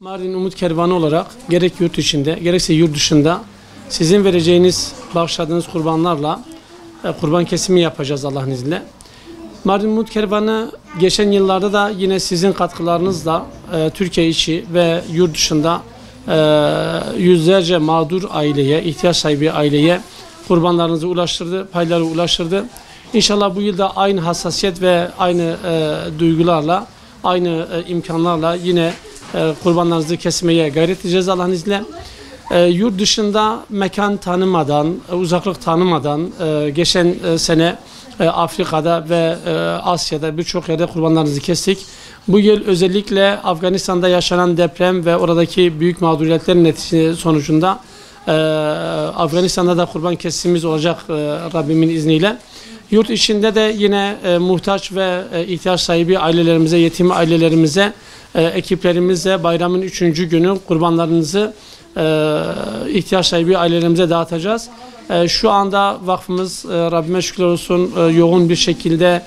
Mardin Umut Kervanı olarak gerek yurt içinde gerekse yurt dışında sizin vereceğiniz, bağışladığınız kurbanlarla kurban kesimi yapacağız Allah'ın izniyle. Mardin Umut Kervanı geçen yıllarda da yine sizin katkılarınızla Türkiye içi ve yurt dışında yüzlerce mağdur aileye, ihtiyaç sahibi aileye kurbanlarınızı ulaştırdı, payları ulaştırdı. İnşallah bu yılda aynı hassasiyet ve aynı duygularla, aynı imkanlarla yine kurbanlarınızı kesmeye gayret edeceğiz Allah'ın izniyle. Yurt dışında mekan tanımadan, uzaklık tanımadan geçen sene Afrika'da ve Asya'da birçok yerde kurbanlarımızı kestik. Bu yıl özellikle Afganistan'da yaşanan deprem ve oradaki büyük mağduriyetlerin neticesi sonucunda Afganistan'da da kurban kesimimiz olacak Rabbimin izniyle. Yurt içinde de yine muhtaç ve ihtiyaç sahibi ailelerimize, yetim ailelerimize, ekiplerimize bayramın 3. günü kurbanlarınızı ihtiyaç sahibi ailelerimize dağıtacağız. Şu anda vakfımız Rabbime şükürler olsun yoğun bir şekilde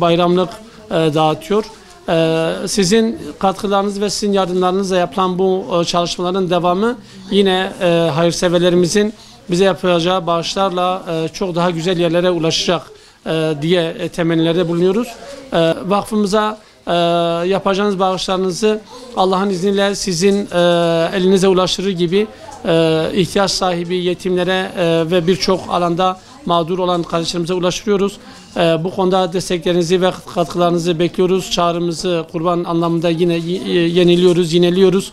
bayramlık dağıtıyor. Sizin katkılarınız ve sizin yardımlarınızla yapılan bu çalışmaların devamı yine hayırseverlerimizin bize yapacağı bağışlarla çok daha güzel yerlere ulaşacak diye temennilerde bulunuyoruz. Vakfımıza yapacağınız bağışlarınızı Allah'ın izniyle sizin elinize ulaştırır gibi ihtiyaç sahibi yetimlere ve birçok alanda mağdur olan kardeşlerimize ulaştırıyoruz. Bu konuda desteklerinizi ve katkılarınızı bekliyoruz. Çağrımızı kurban anlamında yine yineliyoruz.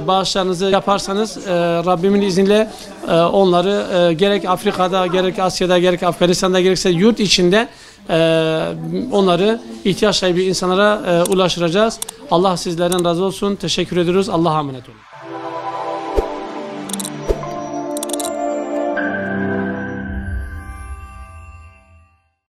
Bağışlarınızı yaparsanız Rabbimin izniyle onları gerek Afrika'da, gerek Asya'da, gerek Afganistan'da, gerekse yurt içinde onları ihtiyaç sahibi insanlara ulaştıracağız. Allah sizlerden razı olsun. Teşekkür ediyoruz. Allah'a emanet olun.